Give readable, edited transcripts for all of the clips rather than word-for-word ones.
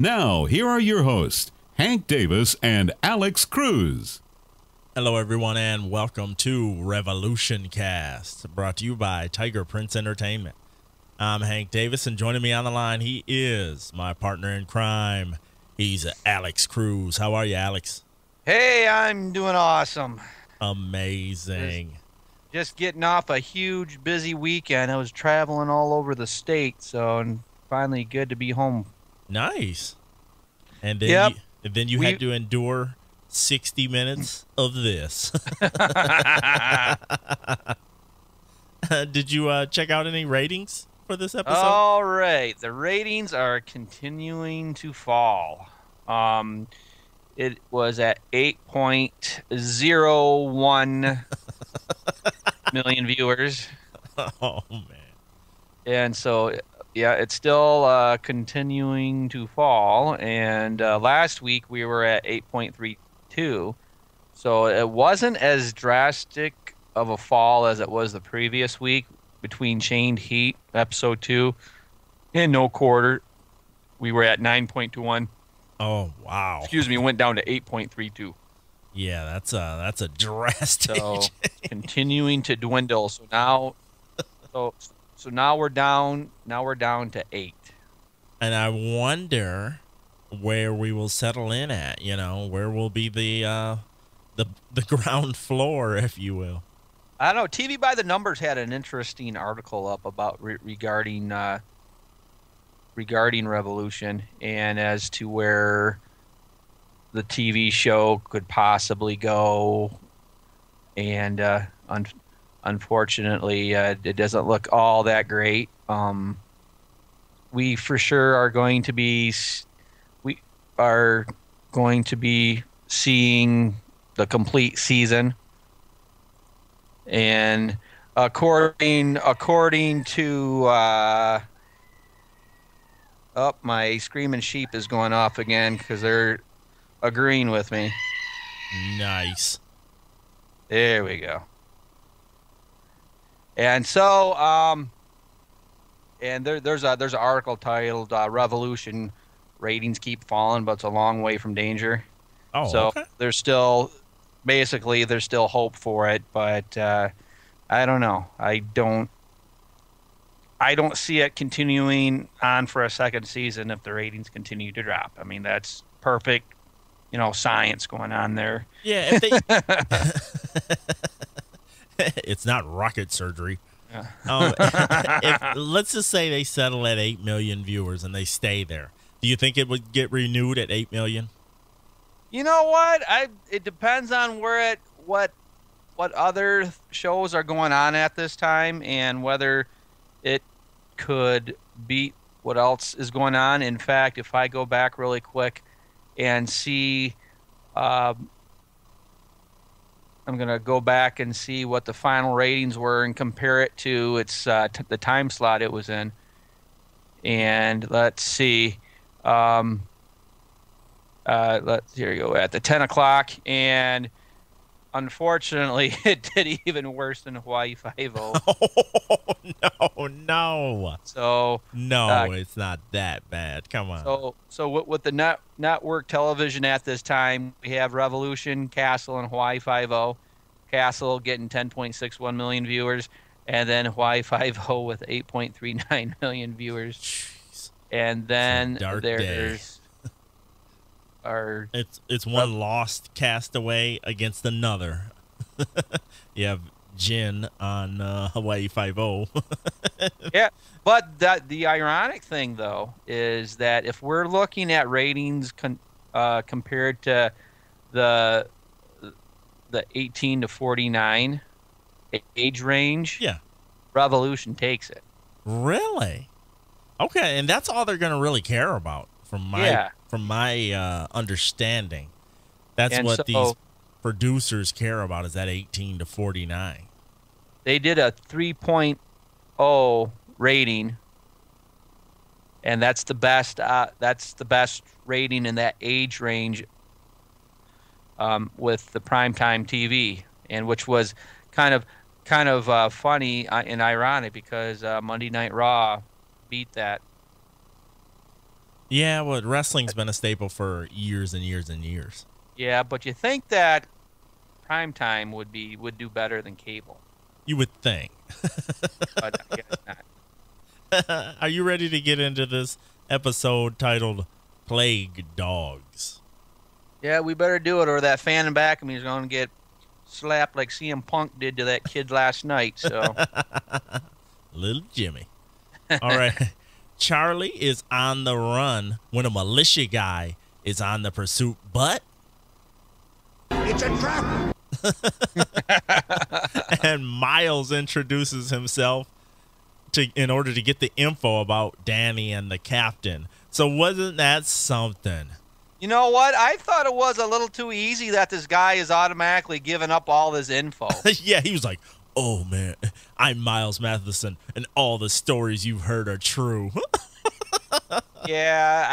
Now, here are your hosts, Hank Davis and Alex Cruz. Hello, everyone, and welcome to Revolution Cast, brought to you by TigerPrince Entertainment. I'm Hank Davis, and joining me on the line, he is my partner in crime. He's Alex Cruz. How are you, Alex? Hey, I'm doing awesome. Amazing. Just getting off a huge, busy weekend. I was traveling all over the state, so finally good to be home. Nice. And then you had to endure 60 minutes of this. Did you check out any ratings for this episode? All right. The ratings are continuing to fall. It was at 8.01 million viewers. Oh, man. And so, yeah, it's still continuing to fall. And last week we were at 8.32. So it wasn't as drastic of a fall as it was the previous week between Chained Heat, episode 2, and No Quarter. We were at 9.21. Oh, wow. Excuse me, went down to 8.32. Yeah, that's a drastic So change. continuing to dwindle. So now we're down to 8. And I wonder where we will settle in at, where will be the ground floor, if you will. I don't know. TV by the Numbers had an interesting article up about regarding Revolution and as to where the TV show could possibly go. And unfortunately, it doesn't look all that great. We for sure are going to be seeing the complete season. And according to my screaming sheep is going off again because they're agreeing with me. Nice. There we go. And so and there's an article titled "Revolution Ratings Keep Falling, but it's a long way from danger." Oh, so okay. there's still hope for it, but I don't know. I don't see it continuing on for a second season if the ratings continue to drop. I mean, that's perfect, science going on there. Yeah, if they it's not rocket surgery. Yeah. Let's just say they settle at 8 million viewers and they stay there. Do you think it would get renewed at 8 million? You know what? It depends on what other shows are going on at this time and whether it could beat what else is going on. In fact, if I go back really quick and see, I'm going to go back and see what the final ratings were and compare it to the time slot it was in. And let's see. Here you go at the 10 o'clock, and unfortunately, it did even worse than Hawaii Five-0. Oh no! So no, it's not that bad. Come on. So with the network television at this time, we have Revolution, Castle, and Hawaii Five-0. Castle getting 10.61 million viewers, and then Hawaii Five-0 with 8.39 million viewers. Jeez. And then there's it's one lost castaway against another. You have Jin on Hawaii Five-0. Yeah, but the ironic thing though is that if we're looking at ratings compared to the 18 to 49 age range, yeah, Revolution takes it. Really? Okay, and that's all they're going to really care about from my understanding. That's what these producers care about, is that 18 to 49. They did a 3.0 rating, and that's the best. That's the best rating in that age range with the primetime TV, and which was kind of funny and ironic because Monday Night Raw beat that. Yeah, well, wrestling's been a staple for years and years and years. Yeah, but you think that primetime would do better than cable? You would think. But I guess not. Are you ready to get into this episode titled Plague Dogs? Yeah, we better do it, or that fan in back of me is going to get slapped like CM Punk did to that kid last night. So, Little Jimmy. All right. Charlie is on the run when a militia guy is on the pursuit, but it's a trap. And Miles introduces himself in order to get the info about Danny and the captain. So wasn't that something? you know what? I thought it was a little too easy that this guy is automatically giving up all this info. Yeah, he was like, "Oh man, I'm Miles Matheson, and all the stories you've heard are true." Yeah,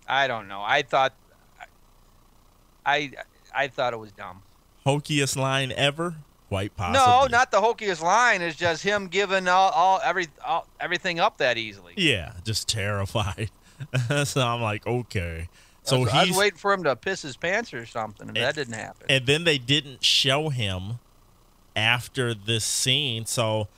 I don't know. I thought it was dumb. Hokiest line ever? Quite possibly. No, not the hokiest line. It's just him giving everything up that easily. Yeah, just terrified. So I'm like, okay. So I was waiting for him to piss his pants or something, and that didn't happen. And then they didn't show him after this scene. So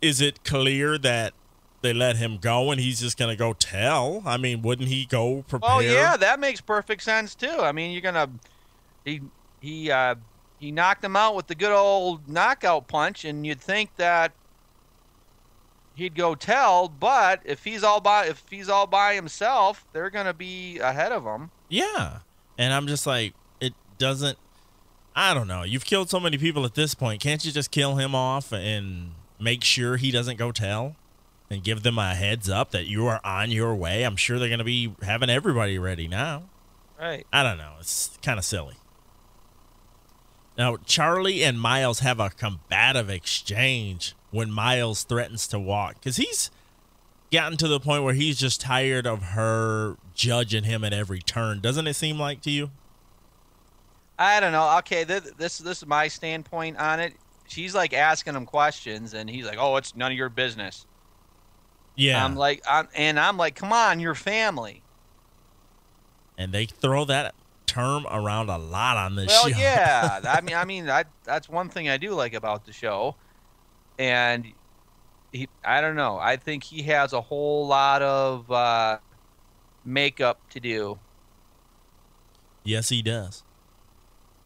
is it clear that they let him go and he's just going to go tell? I mean, wouldn't he go prepare? Oh, yeah, that makes perfect sense, too. I mean, you're going to he knocked him out with the good old knockout punch, and you'd think that he'd go tell, but if he's all by himself, they're going to be ahead of him. Yeah. And I'm just like, it doesn't, I don't know. You've killed so many people at this point. Can't you just kill him off and make sure he doesn't go tell and give them a heads up that you are on your way? I'm sure they're going to be having everybody ready now. Right. I don't know. It's kind of silly. Now, Charlie and Miles have a combative exchange when Miles threatens to walk, because he's gotten to the point where he's just tired of her judging him at every turn. Doesn't it seem like to you? I don't know. Okay, this is my standpoint on it. She's like asking him questions, and he's like, "Oh, it's none of your business." Yeah. I'm like, come on, you're family. And they throw that term around a lot on this show. show. Well, yeah. I mean, that's one thing I do like about the show. And I don't know. I think he has a whole lot of makeup to do. Yes, he does.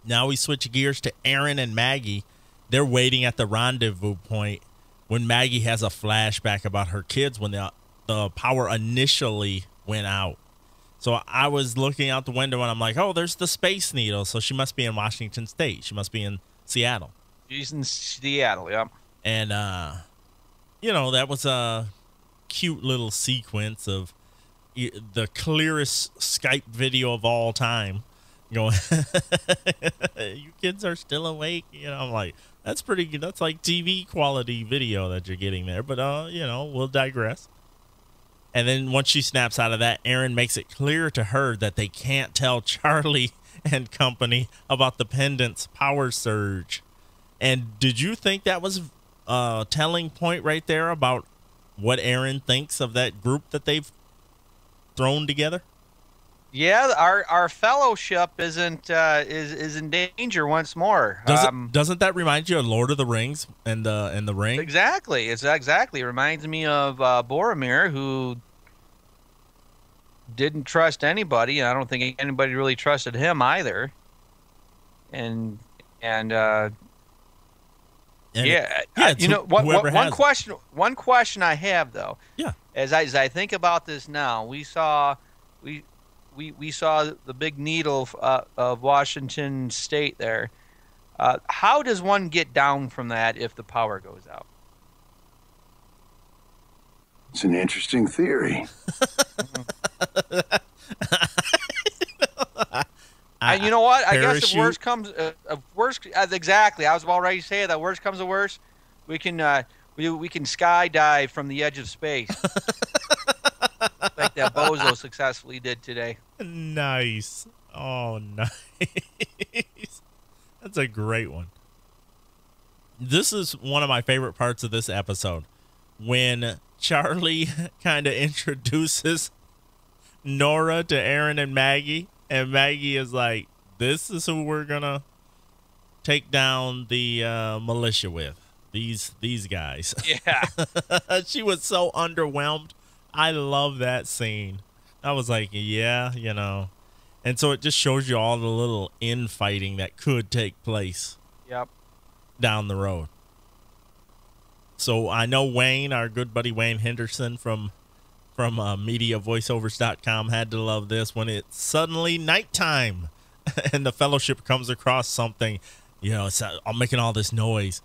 Now we switch gears to Aaron and Maggie. They're waiting at the rendezvous point when Maggie has a flashback about her kids when the power initially went out. So I was looking out the window and I'm like, oh, there's the Space Needle. So she must be in Washington State. She must be in Seattle. She's in Seattle, yeah. And, that was a cute little sequence of the clearest Skype video of all time. Going, you kids are still awake. I'm like, that's pretty good. That's like TV quality video that you're getting there. But, we'll digress. And then once she snaps out of that, Aaron makes it clear to her that they can't tell Charlie and company about the pendant's power surge. And did you think that was a telling point right there about what Aaron thinks of that group that they've thrown together? Yeah, our fellowship is in danger once more. Doesn't that remind you of Lord of the Rings and the ring? Exactly. It reminds me of Boromir, who didn't trust anybody, and I don't think anybody really trusted him either. One question I have though. Yeah. As I think about this now, we saw the big needle of Washington State there. How does one get down from that if the power goes out? It's an interesting theory. You know what? I guess if worst comes, exactly. I was about ready to say that. Worst comes to worst, we can skydive from the edge of space, like that bozo successfully did today. Nice. Oh, nice. That's a great one. This is one of my favorite parts of this episode, when Charlie kind of introduces Nora to Aaron and Maggie. And Maggie is like, this is who we're going to take down the militia with. These guys. Yeah. She was so underwhelmed. I love that scene. I was like, yeah, you know. And so it just shows you all the little infighting that could take place. Yep. Down the road. So I know Wayne, our good buddy Wayne Henderson from MediaVoiceovers.com had to love this when it's suddenly nighttime and the Fellowship comes across something, you know, it's making all this noise.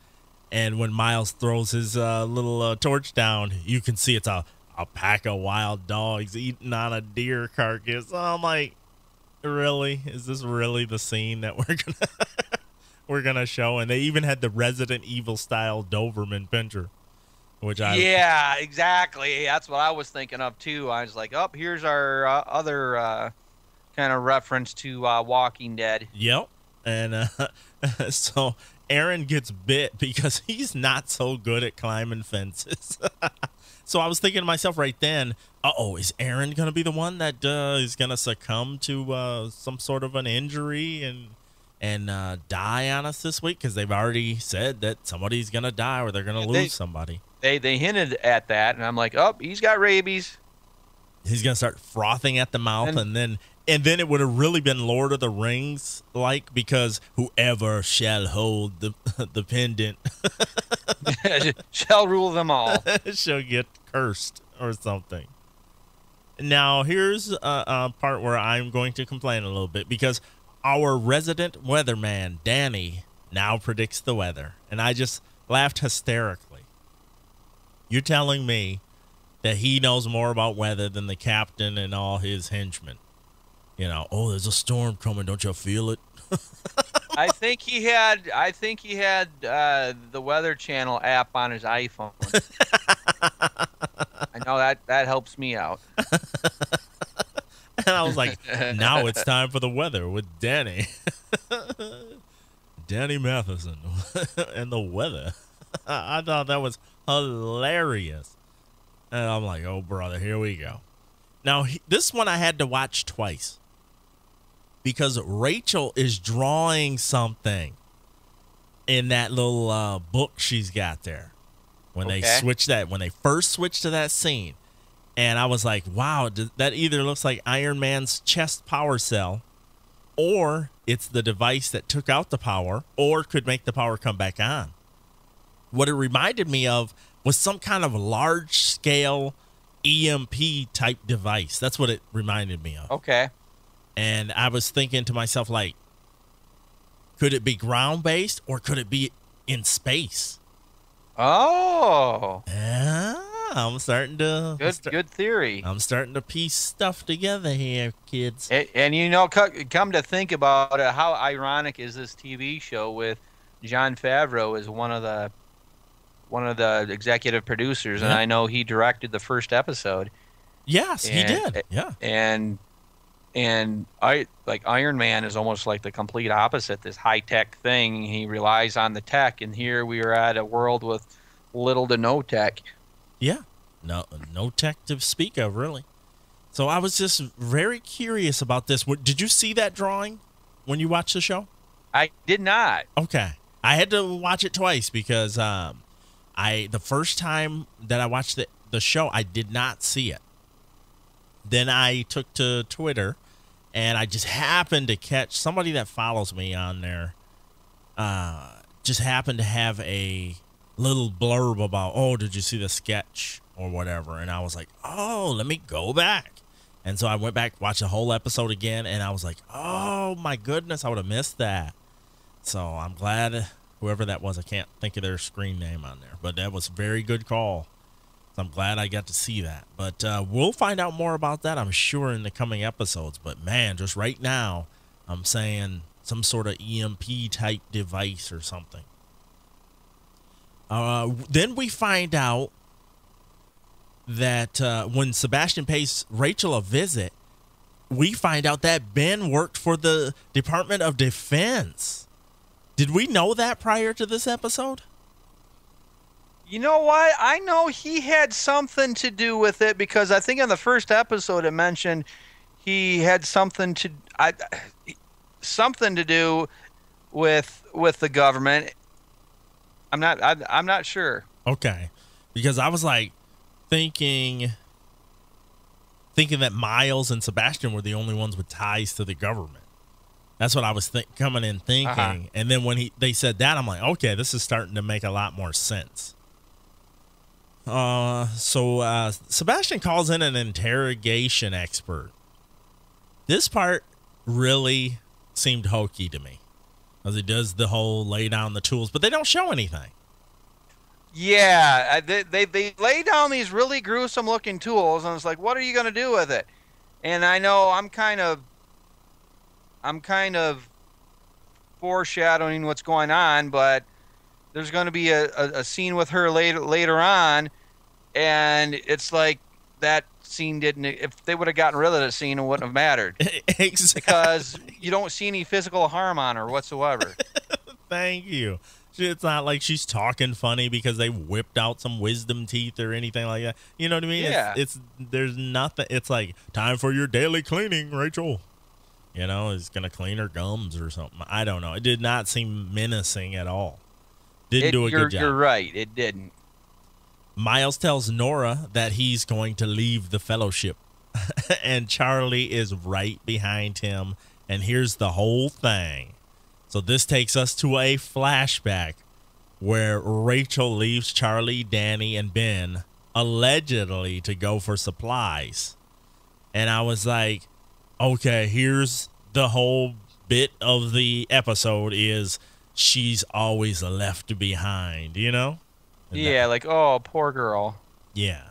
And when Miles throws his little torch down, you can see it's a pack of wild dogs eating on a deer carcass. I'm like, really? Is this really the scene that we're gonna show? And they even had the Resident Evil style Doberman Pinscher, which yeah, exactly. That's what I was thinking of too. I was like, oh, here's our other kind of reference to Walking Dead. Yep. And so Aaron gets bit because he's not so good at climbing fences. So I was thinking to myself right then, is Aaron going to be the one that is going to succumb to some sort of an injury and die on us this week? Because they've already said that somebody's going to die or they're going to lose somebody. They hinted at that, and I'm like, oh, he's got rabies. He's going to start frothing at the mouth, and then it would have really been Lord of the Rings like, because whoever shall hold the pendant shall rule them all. Shall get cursed or something. Now, here's a part where I'm going to complain a little bit, because our resident weatherman, Danny, now predicts the weather. And I just laughed hysterically. You're telling me that he knows more about weather than the captain and all his henchmen. You know, there's a storm coming. Don't you feel it? I think he had the Weather Channel app on his iPhone. I know that helps me out. And I was like, now it's time for the weather with Danny. Danny Matheson and the weather. I thought that was hilarious. And I'm like, oh, brother, here we go. Now, this one I had to watch twice, because Rachel is drawing something in that little book she's got there when they first switch to that scene. And I was like, wow, that either looks like Iron Man's chest power cell, or it's the device that took out the power, or could make the power come back on. What it reminded me of was some kind of large-scale EMP type device. That's what it reminded me of. Okay. And I was thinking to myself, like, could it be ground-based or could it be in space? Oh. Yeah, I'm starting to... Good theory. I'm starting to piece stuff together here, kids. And you know, come to think about it, how ironic is this TV show with Jon Favreau as one of the executive producers, and I know he directed the first episode. Yes, he did. Yeah. And Iron Man is almost like the complete opposite, this high-tech thing. He relies on the tech, and here we are at a world with little to no tech. Yeah. No tech to speak of, really. So I was just very curious about this. Did you see that drawing when you watched the show? I did not. Okay. I had to watch it twice because the first time that I watched the show, I did not see it. Then I took to Twitter, and I just happened to catch somebody that follows me on there. Just happened to have a little blurb about, did you see the sketch or whatever? And I was like, let me go back. And so I went back, watched the whole episode again, and I was like, oh my goodness, I would have missed that. So I'm glad whoever that was, I can't think of their screen name on there, but that was a very good call. So I'm glad I got to see that. But we'll find out more about that, I'm sure, in the coming episodes. But man, just right now, I'm saying some sort of EMP type device or something. Then we find out that when Sebastian pays Rachel a visit, we find out that Ben worked for the Department of Defense. Did we know that prior to this episode? You know what? I know he had something to do with it, because I think in the first episode it mentioned he had something to do with the government. I'm not sure. Okay, because I was like thinking that Miles and Sebastian were the only ones with ties to the government. That's what I was coming in thinking. Uh-huh. And then when they said that, I'm like, okay, this is starting to make a lot more sense. So Sebastian calls in an interrogation expert. This part really seemed hokey to me, as he does the whole lay down the tools, but they don't show anything. Yeah, they lay down these really gruesome looking tools, and it's like, what are you going to do with it? And I know I'm kind of foreshadowing what's going on, but there's going to be a scene with her later on, and it's like that scene didn't. If they would have gotten rid of the scene, it wouldn't have mattered. Exactly. Because you don't see any physical harm on her whatsoever. Thank you. It's not like she's talking funny because they whipped out some wisdom teeth or anything like that. You know what I mean? Yeah. It's there's nothing. It's like, time for your daily cleaning, Rachel. You know, is going to clean her gums or something. I don't know. It did not seem menacing at all. Didn't do a good job. You're right. It didn't. Miles tells Nora that he's going to leave the fellowship. And Charlie is right behind him. And here's the whole thing. So this takes us to a flashback where Rachel leaves Charlie, Danny, and Ben allegedly to go for supplies. And I was like, okay, here's the whole bit of the episode is she's always left behind, you know? And Yeah, like, oh, poor girl. yeah.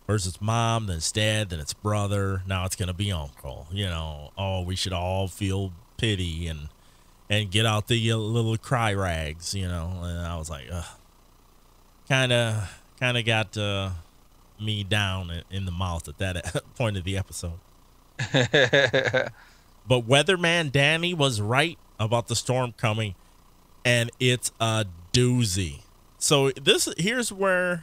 First it's mom, then it's dad, then it's brother. Now it's going to be uncle. You know, oh, we should all feel pity and get out the little cry rags, you know. And I was like, kind of got me down in the mouth at that point of the episode. But Weatherman Danny was right about the storm coming, and it's a doozy. So here's what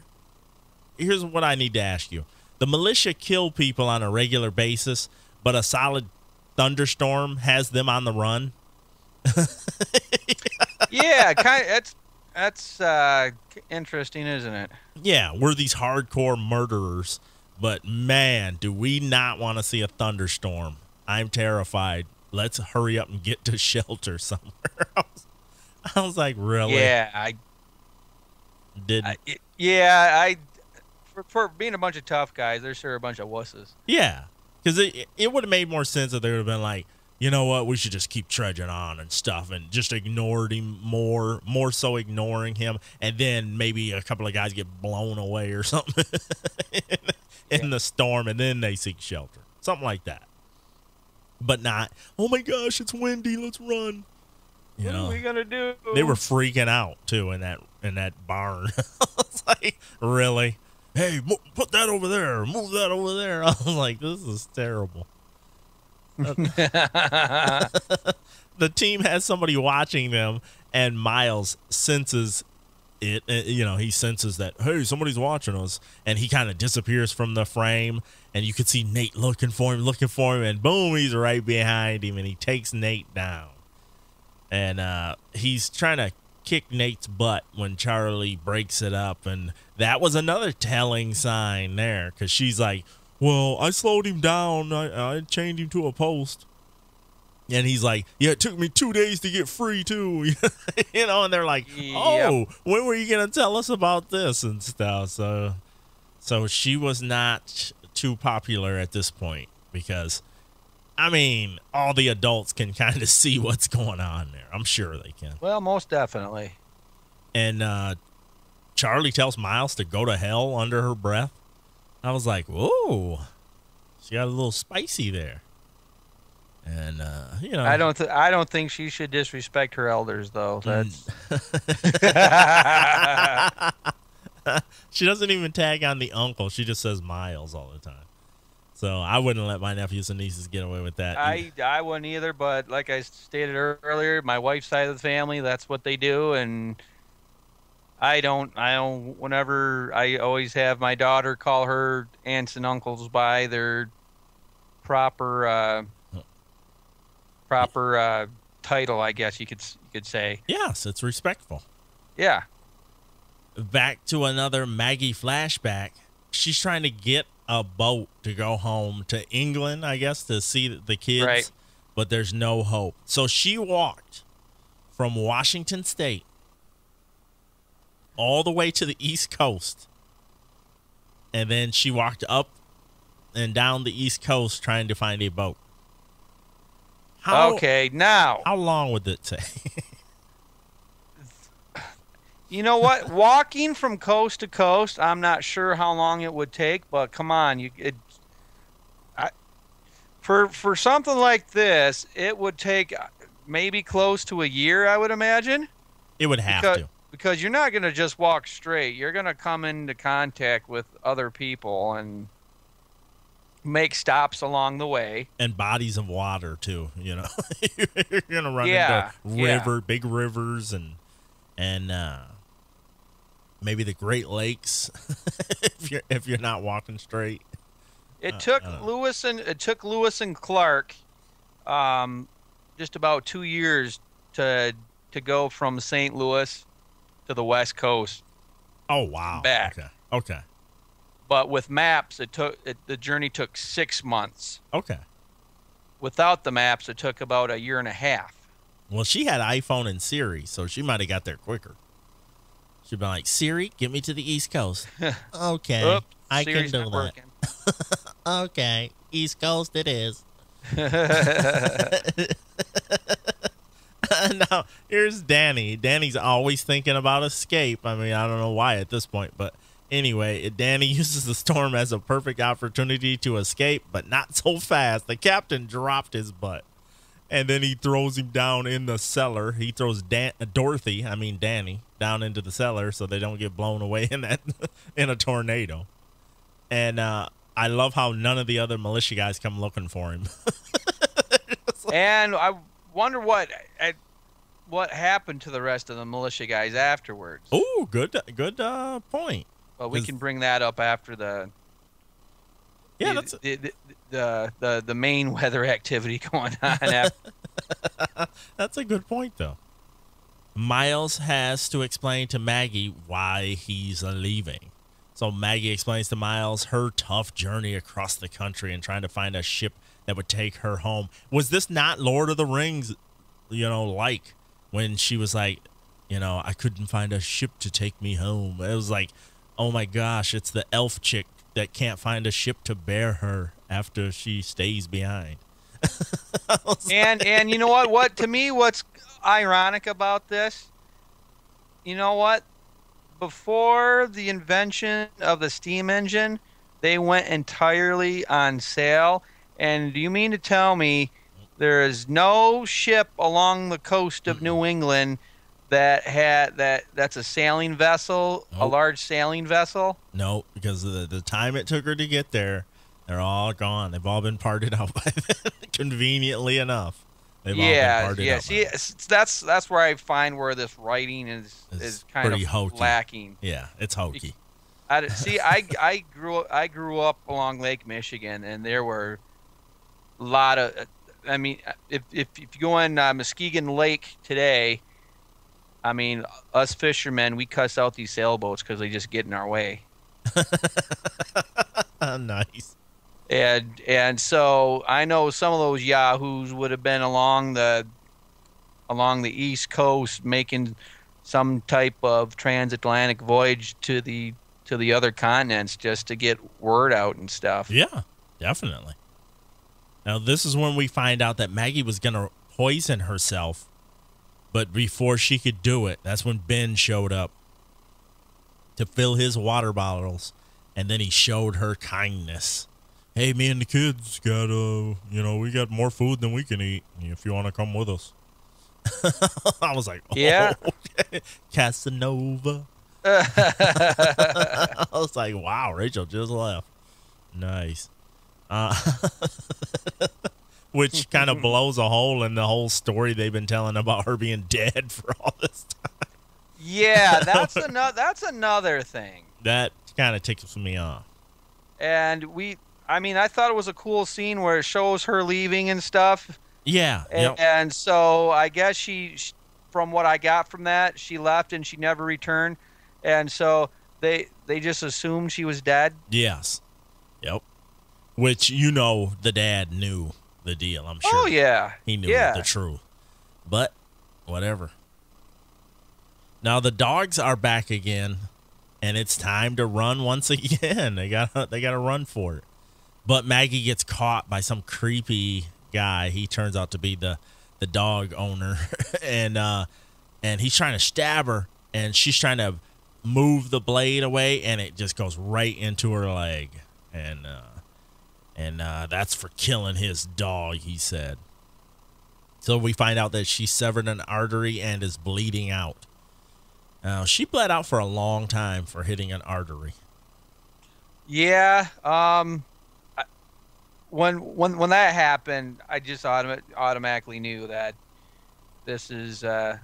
I need to ask you. The militia kill people on a regular basis, but a solid thunderstorm has them on the run. Yeah, that's interesting, isn't it? Yeah, we're these hardcore murderers, but man, do we not want to see a thunderstorm. I'm terrified. Let's hurry up and get to shelter somewhere else. I was like, really? Yeah, for being a bunch of tough guys, they're sure a bunch of wusses. Yeah, because it would have made more sense if they would have been like, you know what, we should just keep trudging on and stuff, and just ignored him more so ignoring him, and then maybe a couple of guys get blown away or something in the storm, and then they seek shelter. Something like that. But not, oh my gosh, it's windy, let's run. You What know, are we gonna do? they were freaking out too in that barn. It's like, really? Hey, put that over there, move that over there. I was like, this is terrible. The team has somebody watching them, and Miles senses it. You know, he senses that, hey, somebody's watching us, and he kind of disappears from the frame, and you could see Nate looking for him, and boom, he's right behind him, and he takes Nate down. And he's trying to kick Nate's butt when Charlie breaks it up, and that was another telling sign there, because she's like, well, I slowed him down. I chained him to a post. And he's like, yeah, it took me 2 days to get free, too. You know, and they're like, oh, when were you going to tell us about this and stuff? So she was not too popular at this point because, I mean, all the adults can kind of see what's going on there. I'm sure they can. Well, most definitely. And Charlie tells Miles to go to hell under her breath. I was like, whoa, she got a little spicy there. And, you know. I don't think she should disrespect her elders, though. That's She doesn't even tag on the uncle. She just says Miles all the time. So I wouldn't let my nephews and nieces get away with that. I wouldn't either, but like I stated earlier, my wife's side of the family, that's what they do, and I don't, whenever I always have my daughter call her aunts and uncles by their proper title, I guess you could say. Yes, it's respectful. Yeah. Back to another Maggie flashback. She's trying to get a boat to go home to England, I guess, to see the kids. Right. But there's no hope. So she walked from Washington State all the way to the East Coast. And then she walked up and down the East Coast trying to find a boat. Okay, now. How long would it take? You know what? Walking from coast to coast, I'm not sure how long it would take, but come on, for something like this, it would take maybe close to a year, I would imagine. It would have to. Because you're not going to just walk straight. You're going to come into contact with other people and make stops along the way. And bodies of water, too, you know. You're going to run into big rivers and maybe the Great Lakes if you're not walking straight. It took Lewis and Clark just about 2 years to go from St. Louis to the West Coast. Oh wow! Back. Okay. But with maps, the journey took 6 months. Okay. Without the maps, it took about a year and a half. Well, she had iPhone and Siri, so she might have got there quicker. She'd be like, Siri, get me to the East Coast. Okay. Oops, I Siri's can do not that. working. Okay. East Coast it is. Now, here's Danny. Danny's always thinking about escape. I mean, I don't know why at this point, but anyway, Danny uses the storm as a perfect opportunity to escape, but not so fast. The captain dropped his butt, and then he throws him down in the cellar. He throws Danny, down into the cellar so they don't get blown away in a tornado. And I love how none of the other militia guys come looking for him. And I wonder what happened to the rest of the militia guys afterwards. Oh, good point. Well, we can bring that up after the main weather activity going on. That's a good point, though. Miles has to explain to Maggie why he's leaving. So Maggie explains to Miles her tough journey across the country and trying to find a ship that would take her home. Was this not Lord of the Rings, like when she was like, I couldn't find a ship to take me home? It was like, oh my gosh, it's the elf chick that can't find a ship to bear her after she stays behind. And you know what? To me, what's ironic about this, you know what? Before the invention of the steam engine, they went entirely on sail. And do you mean to tell me there is no ship along the coast of New England that's a sailing vessel, Nope. a large sailing vessel? No, because of the time it took her to get there, they're all gone. They've all been parted out by then, conveniently enough. They've all been parted out. See, that's where I find where this writing is kind of hokey. lacking. Yeah, it's hokey. I grew up along Lake Michigan, and there were a lot of. I mean, if you go in Muskegon Lake today, I mean, us fishermen, we cuss out these sailboats because they just get in our way. Nice. And so I know some of those yahoos would have been along the East Coast making some type of transatlantic voyage to the other continents just to get word out and stuff. Yeah, definitely. Now, this is when we find out that Maggie was going to poison herself, but before she could do it, that's when Ben showed up to fill his water bottles, and then he showed her kindness. Hey, me and the kids got, we got more food than we can eat if you want to come with us. I was like, oh, yeah. Casanova. I was like, wow, Rachel just left. Nice. Which kind of blows a hole in the whole story they've been telling about her being dead for all this time. Yeah, that's another thing. That kind of ticks me off. And I mean, I thought it was a cool scene where it shows her leaving and stuff. Yeah. And, and so I guess from what I got from that, she left and she never returned. And so they just assumed she was dead. Yes. Yep. Which, the dad knew the deal, I'm sure. Oh, yeah. He knew the truth. But whatever. Now the dogs are back again, and it's time to run once again. They gotta run for it. But Maggie gets caught by some creepy guy. He turns out to be the dog owner, and he's trying to stab her, and she's trying to move the blade away, and it just goes right into her leg, and that's for killing his dog, he said. So we find out that she severed an artery and is bleeding out. Now, she bled out for a long time for hitting an artery. Yeah. When that happened, I just automatically knew that this is it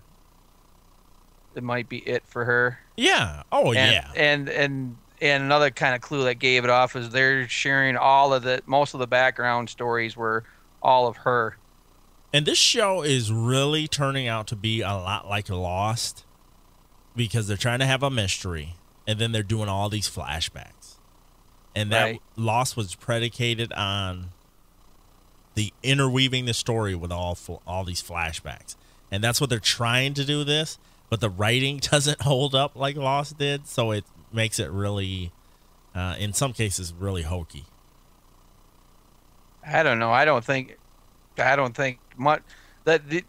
might be it for her. Yeah. Oh, yeah. And another kind of clue that gave it off is they're sharing most of the background stories were all of her. And this show is really turning out to be a lot like Lost, because they're trying to have a mystery, and then they're doing all these flashbacks. And that Lost was predicated on the interweaving the story with all these flashbacks. And that's what they're trying to do this, but the writing doesn't hold up like Lost did, so it makes it really, in some cases, really hokey. I don't know. I don't think much. The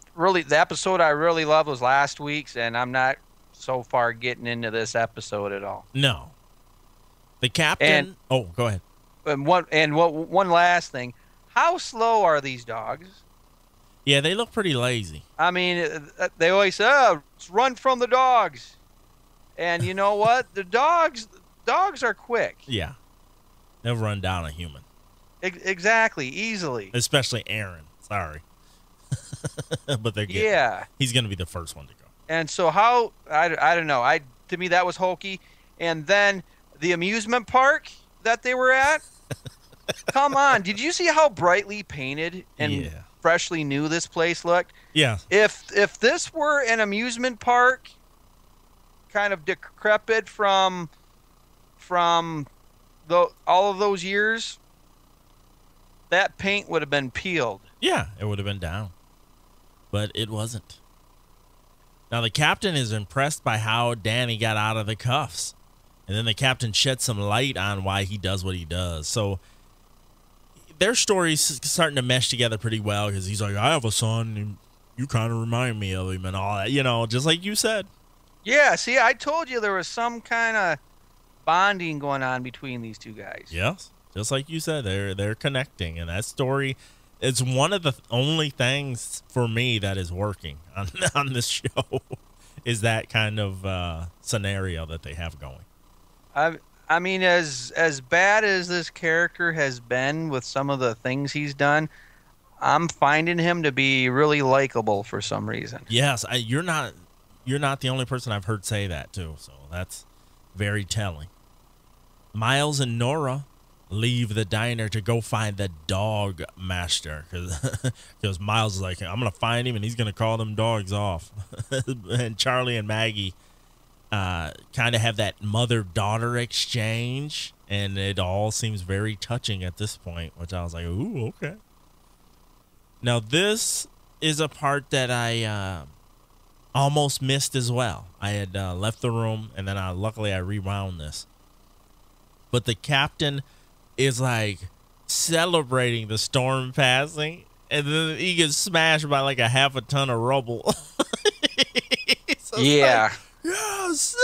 episode I really loved was last week's, and I'm not so far getting into this episode at all. No. The captain. Go ahead. And one last thing, how slow are these dogs? Yeah, they look pretty lazy. I mean, they always say, "Let's run from the dogs," and you know what? The dogs are quick. Yeah, they'll run down a human. Exactly, easily. Especially Aaron. Sorry, but they're getting. Yeah. He's going to be the first one to go. And so I don't know. To me that was hokey. And then the amusement park that they were at. Come on, did you see how brightly painted and freshly new this place looked? Yeah. If this were an amusement park, kind of decrepit from all of those years, that paint would have been peeled. Yeah, it would have been down. But it wasn't. Now, the captain is impressed by how Danny got out of the cuffs. And then the captain sheds some light on why he does what he does. So their story's starting to mesh together pretty well, because he's like, I have a son, and you kind of remind me of him and all that, just like you said. Yeah, see, I told you there was some kind of bonding going on between these two guys. Yes, just like you said, they're connecting, and that story is one of the only things for me that is working on this show is that kind of scenario that they have going. I mean, as bad as this character has been with some of the things he's done, I'm finding him to be really likable for some reason. Yes, you're not the only person I've heard say that too, so that's very telling. Miles and Nora leave the diner to go find the dog master, because Miles is like, I'm going to find him and he's going to call them dogs off. And Charlie and Maggie kind of have that mother-daughter exchange, and it all seems very touching at this point, which I was like, ooh, okay. Now, this is a part that I almost missed as well. I had left the room, and then luckily I rewound this. But the captain is like celebrating the storm passing, and then he gets smashed by like a half a ton of rubble. So yeah. Like, yes.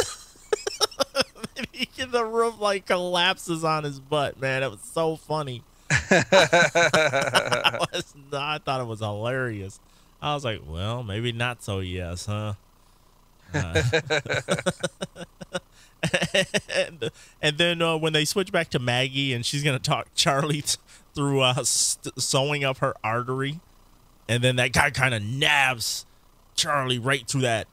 The roof like collapses on his butt, man. It was so funny. I thought it was hilarious. I was like, well, maybe not so yes, huh? And then when they switch back to Maggie, and she's going to talk Charlie through sewing up her artery, and then that guy kind of nabs Charlie right through that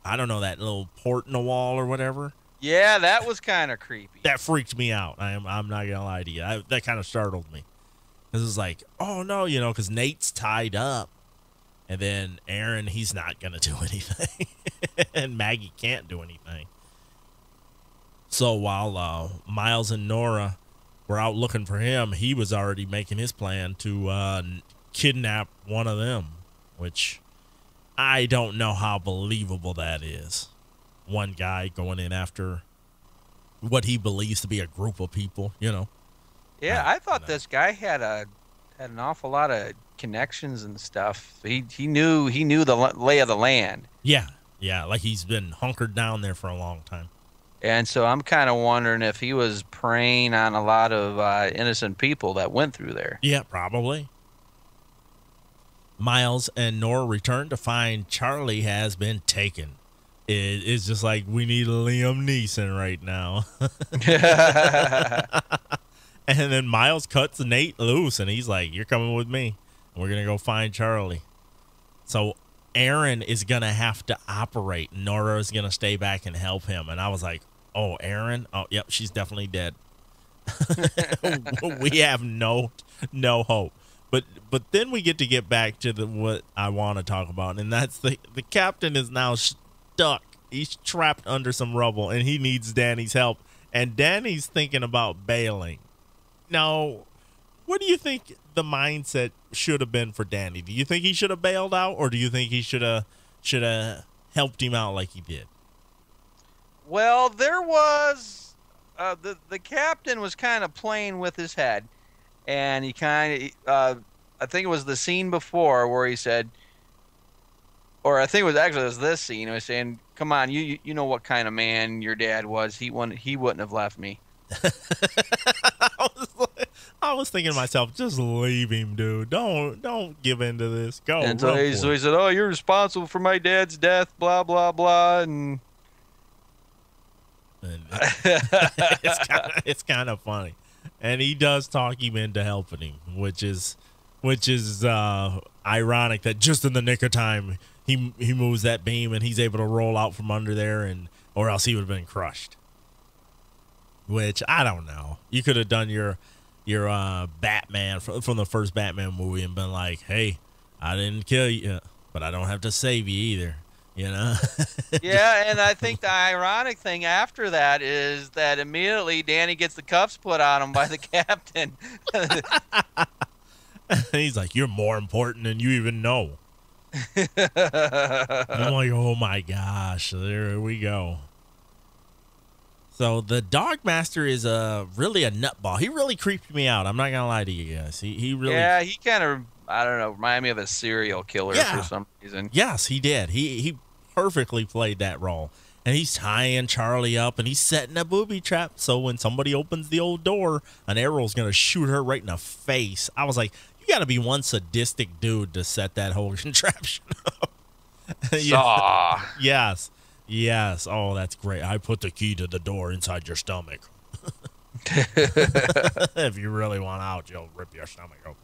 I don't know, that little port in the wall or whatever. Yeah, that was kind of creepy. That freaked me out. I'm not gonna lie to you. That kind of startled me. Because it's like, oh no, because Nate's tied up, and then Aaron, he's not gonna do anything, and Maggie can't do anything. So while Miles and Nora were out looking for him, he was already making his plan to kidnap one of them, which I don't know how believable that is. One guy going in after what he believes to be a group of people, Yeah, I thought this guy had an awful lot of connections and stuff. He knew the lay of the land. Yeah, like he's been hunkered down there for a long time. And so I'm kind of wondering if he was preying on a lot of innocent people that went through there. Yeah, probably. Miles and Nora return to find Charlie has been taken. It's just like, we need Liam Neeson right now. And then Miles cuts Nate loose, and he's like, you're coming with me. We're going to go find Charlie. So Aaron is going to have to operate. Nora is going to stay back and help him. And I was like, oh, Aaron? Oh, yep, she's definitely dead. We have no hope. But then we get back to what I want to talk about, and that's the captain is now stuck. He's trapped under some rubble, and he needs Danny's help. And Danny's thinking about bailing. Now, what do you think the mindset should have been for Danny? Do you think he should have bailed out, or do you think he should have helped him out like he did? Well, there was the captain was kind of playing with his head, and he kind of I think it was the scene before where he said, or I think it was this scene. He was saying, "Come on, you know what kind of man your dad was. He wouldn't have left me." I was thinking to myself, just leave him, dude. Don't give in to this. Go. And so he said, "Oh, you're responsible for my dad's death." Blah blah blah, and it's kind of funny. And he does talk him into helping him, which is ironic that just in the nick of time he moves that beam and he's able to roll out from under there, or else he would have been crushed. Which I don't know. You could have done your Batman from the first Batman movie and been like, "Hey, I didn't kill you, but I don't have to save you either." Yeah, and I think the ironic thing after that is that immediately Danny gets the cuffs put on him by the captain. He's like, "You're more important than you even know." I'm like, oh my gosh, there we go. So the dog master is really a nutball. He really creeped me out. I'm not gonna lie to you guys. He really, yeah, he kind of, I don't know, reminded me of a serial killer for some reason. Yes, he did. He perfectly played that role. And he's tying Charlie up, and he's setting a booby trap. So when somebody opens the old door, an arrow's going to shoot her right in the face. I was like, you got to be one sadistic dude to set that whole contraption up. Saw. Yes. Oh, that's great. I put the key to the door inside your stomach. If you really want out, you'll rip your stomach open.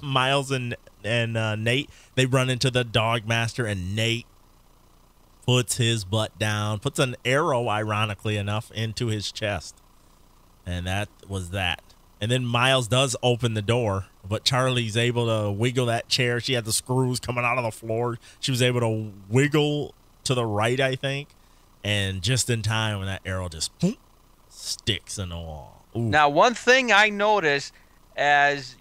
Miles and Nate, they run into the dog master, and Nate puts his butt down, puts an arrow, ironically enough, into his chest. And that was that. And then Miles does open the door, but Charlie's able to wiggle that chair. She had the screws coming out of the floor. She was able to wiggle to the right, I think. And just in time when that arrow just boom, sticks in the wall. Ooh. Now, one thing I noticed as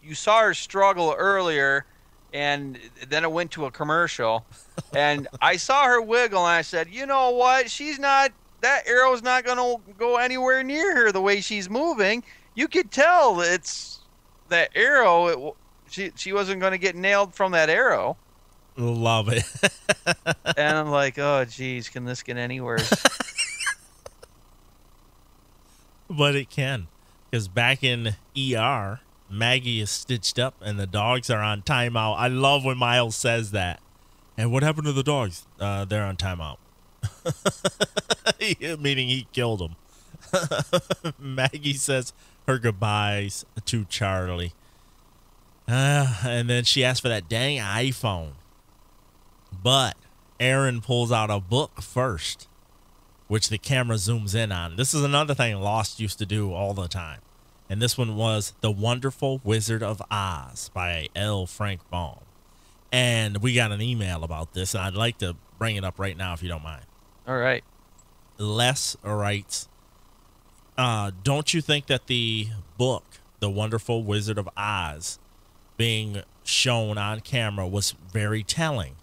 you saw her struggle earlier, and then it went to a commercial, and I saw her wiggle, and I said, you know what? That arrow's not going to go anywhere near her the way she's moving. You could tell it's that arrow. She wasn't going to get nailed from that arrow. Love it. And I'm like, oh, geez, can this get any worse? But it can, because back in ER, Maggie is stitched up and the dogs are on timeout. I love when Miles says that. And what happened to the dogs? They're on timeout. Meaning he killed them. Maggie says her goodbyes to Charlie. And then she asks for that dang iPhone. But Aaron pulls out a book first, which the camera zooms in on. This is another thing Lost used to do all the time. And this one was The Wonderful Wizard of Oz by L. Frank Baum. And we got an email about this, and I'd like to bring it up right now if you don't mind. All right. Les writes, don't you think that the book, The Wonderful Wizard of Oz, being shown on camera was very telling?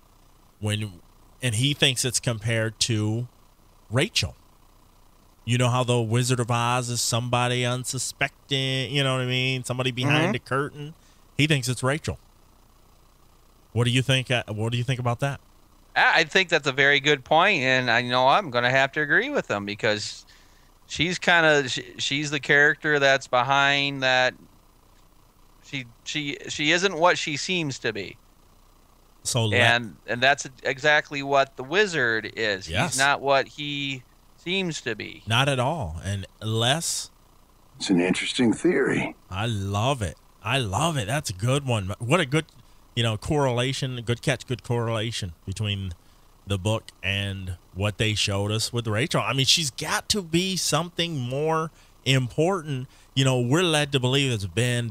And he thinks it's compared to Rachel. You know how the Wizard of Oz is somebody unsuspecting, you know what I mean? Somebody behind the curtain. He thinks it's Rachel. What do you think? What do you think about that? I think that's a very good point, and I know I'm going to have to agree with him because she's she's the character that's behind that. She isn't what she seems to be. So and that's exactly what the wizard is. Yes. He's not what he seems to be. Not at all. And Les, It's an interesting theory. I love it. That's a good one. What a good, correlation. Good catch. Good correlation between the book and what they showed us with Rachel. I mean, she's got to be something more important. We're led to believe it's Ben.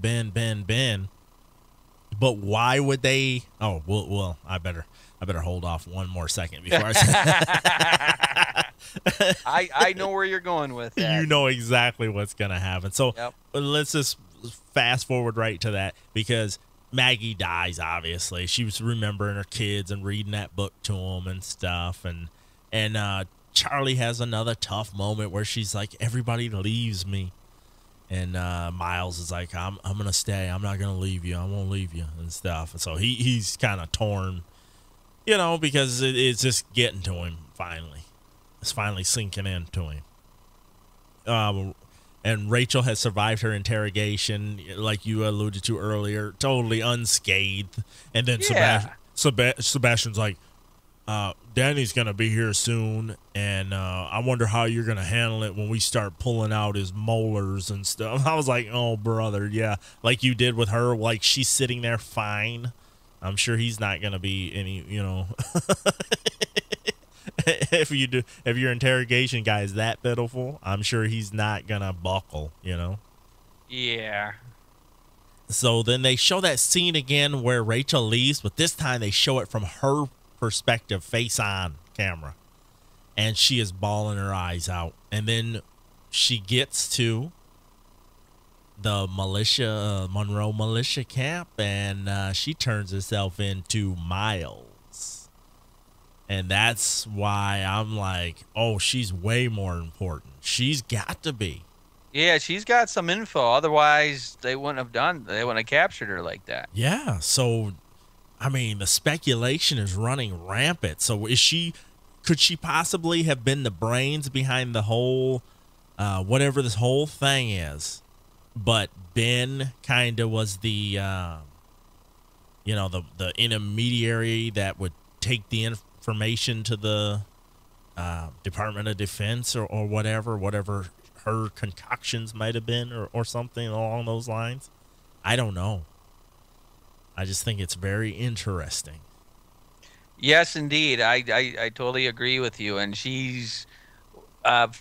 But why would they? Oh, well, I better hold off one more second before I say. I know where you're going with that. You know exactly what's going to happen. So Let's just fast forward right to that, because Maggie dies, obviously. She was remembering her kids and reading that book to them and stuff. And Charlie has another tough moment where she's like, everybody leaves me. And Miles is like, I'm going to stay. I'm not going to leave you. I won't leave you and stuff. And so he's kind of torn, because it's just getting to him finally. It's finally sinking into him. And Rachel has survived her interrogation, like you alluded to earlier, totally unscathed. And then Sebastian's like, Danny's going to be here soon, and I wonder how you're going to handle it when we start pulling out his molars and stuff. I was like, oh, brother, yeah. Like you did with her, like she's sitting there fine. I'm sure he's not going to be any, if your interrogation guy is that pitiful, I'm sure he's not going to buckle, Yeah. So then they show that scene again where Rachel leaves, but this time they show it from her perspective, face on camera, and she is bawling her eyes out. And then she gets to the Monroe militia camp, and she turns herself into Miles. And that's why I'm like, oh, she's way more important. She's got to be. Yeah, she's got some info. Otherwise, they wouldn't have captured her like that. Yeah, so I mean, the speculation is running rampant. So could she possibly have been the brains behind the whole, whatever this whole thing is? But Ben kind of was the, the intermediary that would take the information to the Department of Defense or whatever her concoctions might have been or something along those lines. I don't know. I just think it's very interesting. Yes, indeed. I totally agree with you. And she's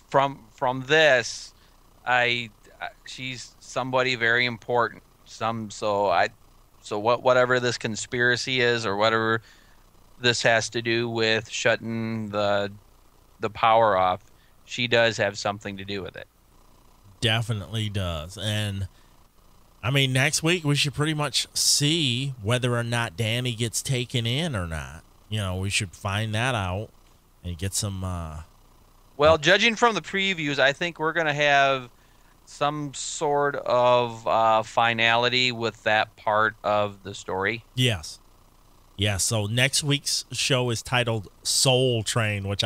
from this, she's somebody very important. Whatever this conspiracy is, or whatever this has to do with shutting the power off, she does have something to do with it. Definitely does. And I mean, next week we should pretty much see whether or not Danny gets taken in or not. We should find that out and get some. Well, judging from the previews, I think we're going to have some sort of finality with that part of the story. Yes. Yeah. So next week's show is titled Soul Train, which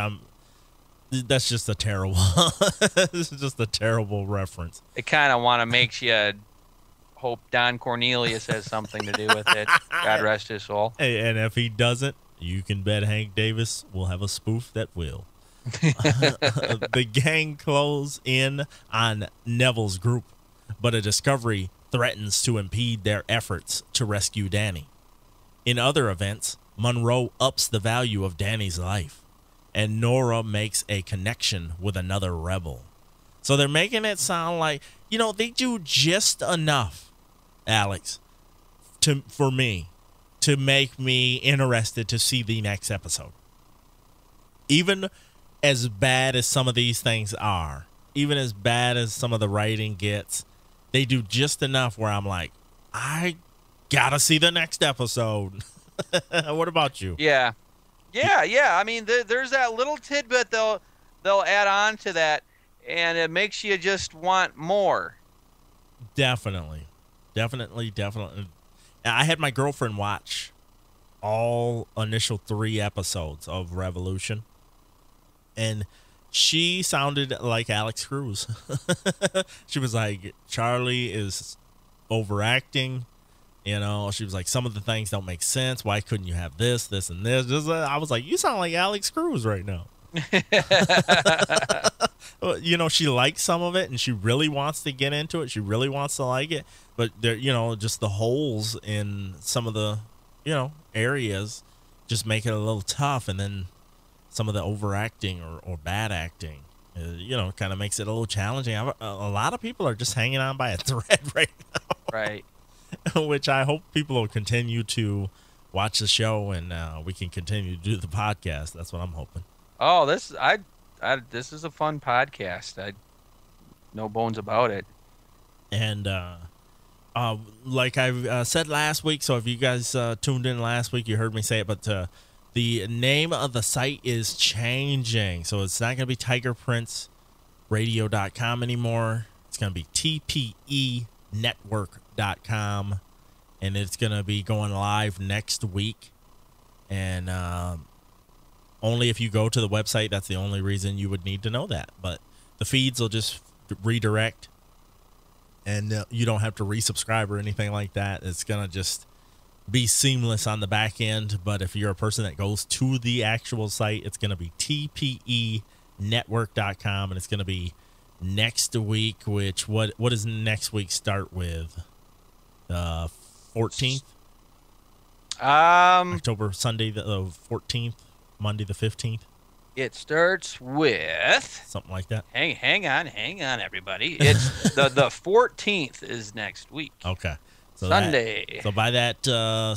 that's just a terrible. This is just a terrible reference. It kind of want to make you hope Don Cornelius has something to do with it. God rest his soul. Hey, and if he doesn't, you can bet Hank Davis will have a spoof that will. The gang close in on Neville's group, but a discovery threatens to impede their efforts to rescue Danny. In other events, Monroe ups the value of Danny's life. and Nora makes a connection with another rebel. So they're making it sound like, they do just enough, Alex, for me to make me interested to see the next episode. Even as bad as some of these things are, even as bad as some of the writing gets, they do just enough where I'm like, I gotta see the next episode. What about you? Yeah. I mean, there's that little tidbit they'll add on to that, and it makes you just want more. Definitely. I had my girlfriend watch all initial 3 episodes of Revolution, and she sounded like Alex Cruz. She was like, Charlie is overacting. She was like, some of the things don't make sense. Why couldn't you have this, and this? I was like, you sound like Alex Cruz right now. She likes some of it, and she really wants to get into it. She really wants to like it. But there, just the holes in some of the, areas just make it a little tough. And then some of the overacting or bad acting, kind of makes it a little challenging. A lot of people are just hanging on by a thread right now. Right. Which I hope people will continue to watch the show, and we can continue to do the podcast. That's what I'm hoping. Oh, this is a fun podcast. No bones about it. And like I said last week, so if you guys tuned in last week, you heard me say it, but the name of the site is changing. So it's not going to be TigerPrinceRadio.com anymore. It's going to be TPENetwork.com, and it's going to be going live next week. And only if you go to the website, that's the only reason you would need to know that. But the feeds will just redirect, and you don't have to resubscribe or anything like that. It's going to just be seamless on the back end. But if you're a person that goes to the actual site, it's going to be TPENetwork.com, and it's going to be next week, which what does next week start with? 14th? October, Sunday the 14th, Monday the 15th? It starts with something like that. Hang on, everybody. It's the 14th is next week. Okay. So Sunday. So by that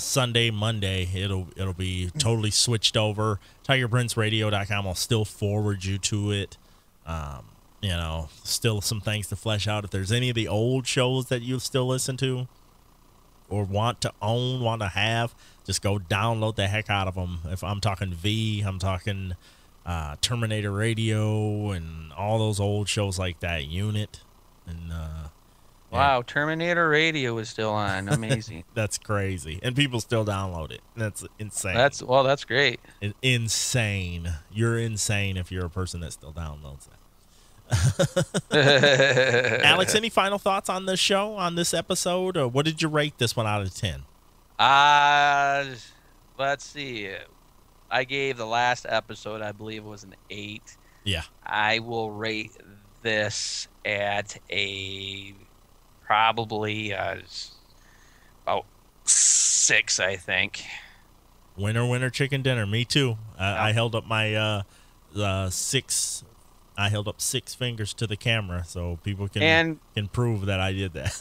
Sunday, Monday, it'll be totally switched over. TigerPrinceRadio.com will still forward you to it. Still some things to flesh out. If there's any of the old shows that you still listen to or want to own, want to have, just go download the heck out of them. If I'm talking I'm talking Terminator Radio and all those old shows like that, Unit. And wow, Terminator Radio is still on. Amazing. That's crazy. And people still download it. That's insane. That's great. Insane. You're insane if you're a person that still downloads that. Alex, any final thoughts on this show, on this episode? Or what did you rate this one out of 10? Let's see. I gave the last episode, I believe it was an 8. Yeah. I will rate this at probably about 6, I think. Winner, chicken dinner. Me too. I held up my 6. I held up 6 fingers to the camera so people can prove that I did that.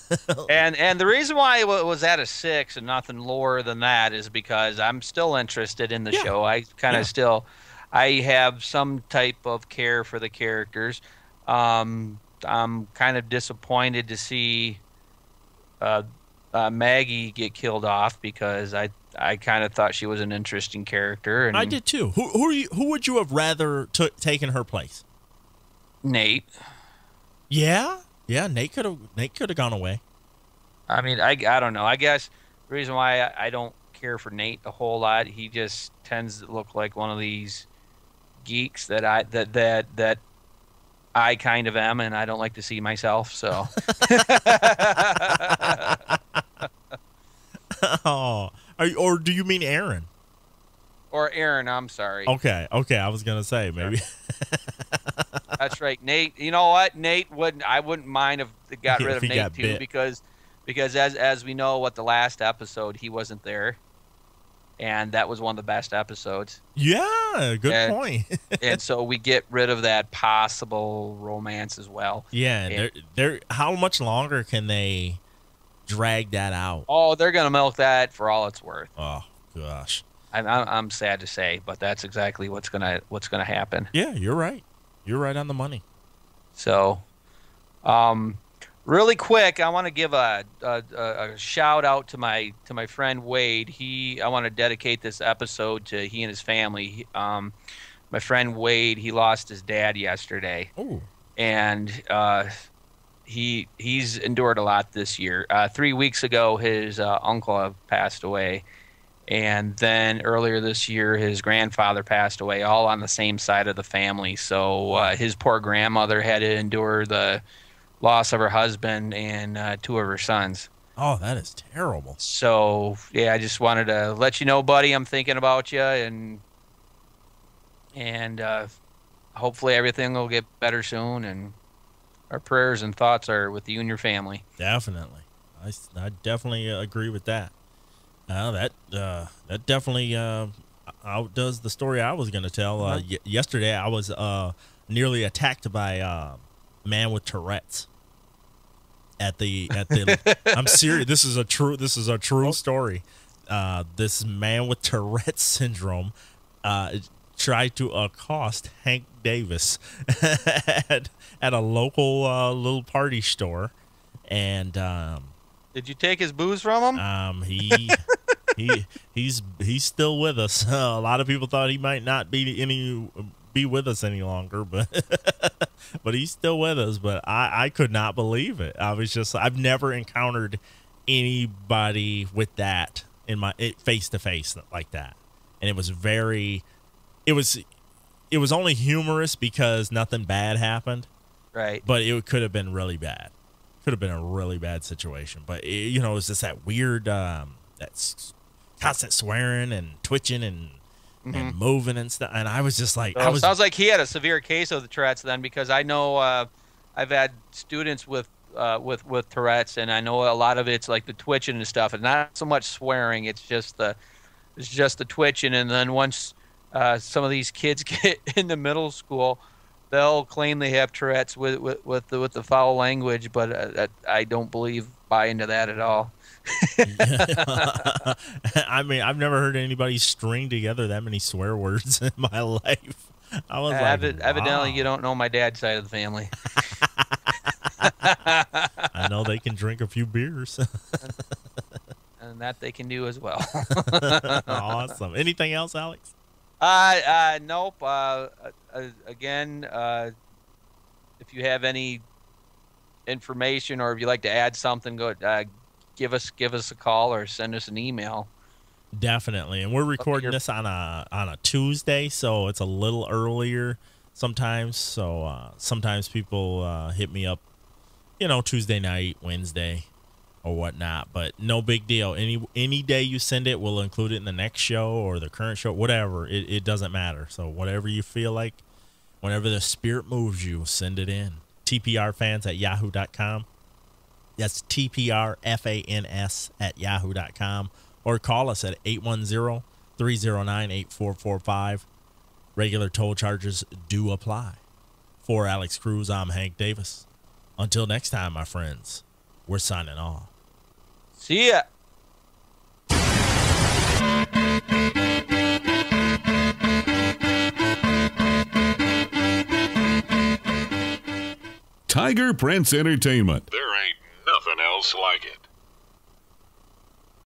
and the reason why it was at a 6 and nothing lower than that is because I'm still interested in the show. I kind of I have some type of care for the characters. I'm kind of disappointed to see Maggie get killed off because I kind of thought she was an interesting character. And I did too. Who would you have rather taken her place? Nate. Yeah, Nate could have gone away. I mean, I don't know. I guess the reason why I don't care for Nate a whole lot, he just tends to look like one of these geeks that I kind of am, and I don't like to see myself. So. Oh, or do you mean Aaron? Or Aaron, I'm sorry. Okay. I was gonna say maybe. That's right, Nate. You know what? Nate I wouldn't mind if they got rid of Nate too, because as we know, what the last episode he wasn't there. and that was one of the best episodes. Yeah, good point. And so we get rid of that possible romance as well. Yeah, and they're how much longer can they drag that out? Oh, they're gonna milk that for all it's worth. Oh gosh, I'm sad to say, but that's exactly what's gonna happen. Yeah, you're right. You're right on the money. So, really quick, I want to give a shout out to my friend Wade. I want to dedicate this episode to he and his family. My friend Wade, he lost his dad yesterday. Oh, and he's endured a lot this year. 3 weeks ago, his uncle passed away, and then earlier this year, his grandfather passed away, all on the same side of the family. So his poor grandmother had to endure the loss of her husband and 2 of her sons. Oh, that is terrible. So, yeah, I just wanted to let you know, buddy, I'm thinking about you, and hopefully everything will get better soon, and our prayers and thoughts are with you and your family. Definitely. I definitely agree with that. That definitely outdoes the story I was going to tell. Yesterday, I was nearly attacked by a man with Tourette's. At the I'm serious. This is a true story. This man with Tourette's syndrome tried to accost Hank Davis at a local little party store, and did you take his booze from him? He's still with us. A lot of people thought he might not be with us any longer, but but he's still with us. But I could not believe it. I've never encountered anybody with that in my face to face like that, and it was only humorous because nothing bad happened, right? But it could have been really bad. Could have been a really bad situation. But it was just that weird, that's constant swearing and twitching and moving and stuff. And I was just like, sounds like he had a severe case of the Tourette's then, because I know I've had students with Tourette's, and I know a lot of it's like the twitching and stuff, and not so much swearing. It's just the twitching. And then once some of these kids get into middle school, they'll claim they have Tourette's with the foul language, but I don't buy into that at all. I mean, I've never heard anybody string together that many swear words in my life. I was evidently you don't know my dad's side of the family. I know they can drink a few beers. And that they can do as well. Awesome. Anything else, Alex? Nope. Again, if you have any information, or if you'd like to add something, go give us a call or send us an email. Definitely. And we're recording this on a Tuesday, so it's a little earlier sometimes. So sometimes people hit me up, Tuesday night, Wednesday, or whatnot. But no big deal. Any day you send it, we'll include it in the next show or the current show, whatever. It doesn't matter. So whatever you feel like, whenever the spirit moves you, send it in. tprfans@yahoo.com. That's tprfans@yahoo.com. Or call us at 810-309-8445. Regular toll charges do apply. For Alex Cruz, I'm Hank Davis. Until next time, my friends, we're signing off. See ya. TigerPrince Entertainment. There ain't nothing else like it.